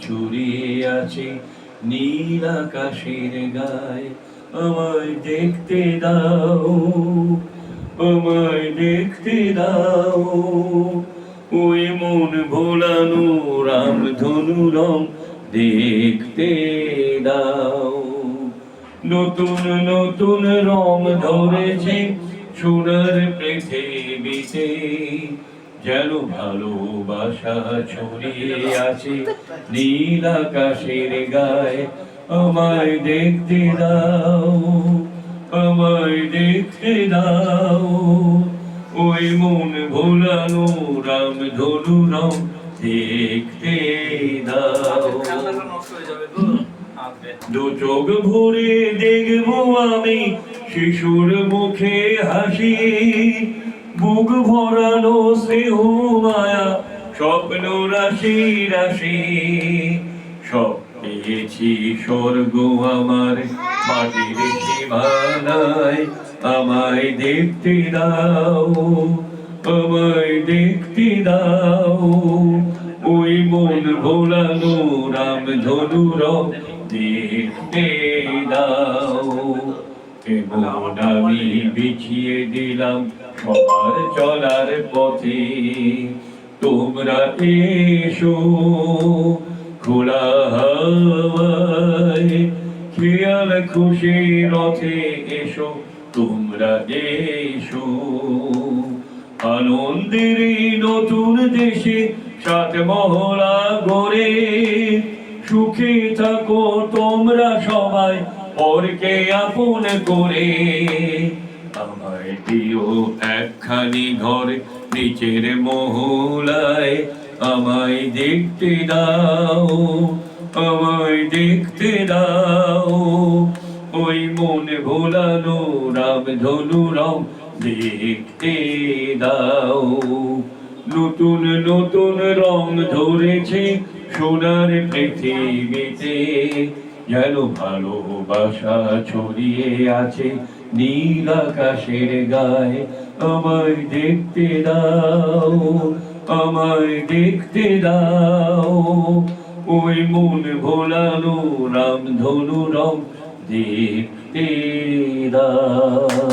ছড়িয়ে আছে নীল আকাশের গায়ে। আমায় দেখতে দাও, আমায় দেখতে দাও, ওই মন ভোলানো রামধনু রং দেখতে দাও। নতুন নতুন রং ধরেছে সোনার পৃথিবীতে, যেন ভালোবাসা ছড়িয়ে আছে নীল আকাশের গায়ে। আমায় দেখতে দাও, আমায় দেখতে দাও, ওই মন ভোলানো রামধনু রং দেখতে দাও। দু চোখ ভরে দেখবো আমি শিশুর মুখে হাসি, বুক ভরানো স্নেহ মায়া স্বপ্ন রাশি রাশি। সব পেয়েছি স্বর্গ আমার মাটির সীমানায়। আমায় দেখতে দাও, আমায় দেখতে দাও, ওই মন ভোলানো রামধনু রং দেখতে দাও। এমন আমি বিছিয়ে দিলাম সবার চলার পথে, তোমরা এসো খোলা হাওয়ায়, খেয়াল খুশি রথে এসো তোমরা এসো। আনন্দের এই নতুন দেশে সাত মহলা গড়ে, সুখে থাকো তোমরা সবাই পরকে আপন করে। আমায় দিও একখানি ঘর নিচের মহলায়। আমায় দেখতে দাও, আমায় দেখতে দাও, ওই মন ভোলানো রামধনু রং দেখতে দাও। নতুন নতুন রং ধরেছে সোনার পৃথিবীতে, যেন ভালোবাসা ছড়িয়ে আছে নীল আকাশের গায়ে। আমায় দেখতে দাও, আমায় দেখতে দাও, ওই মন ভোলানো রামধনু রং দেখতে দাও।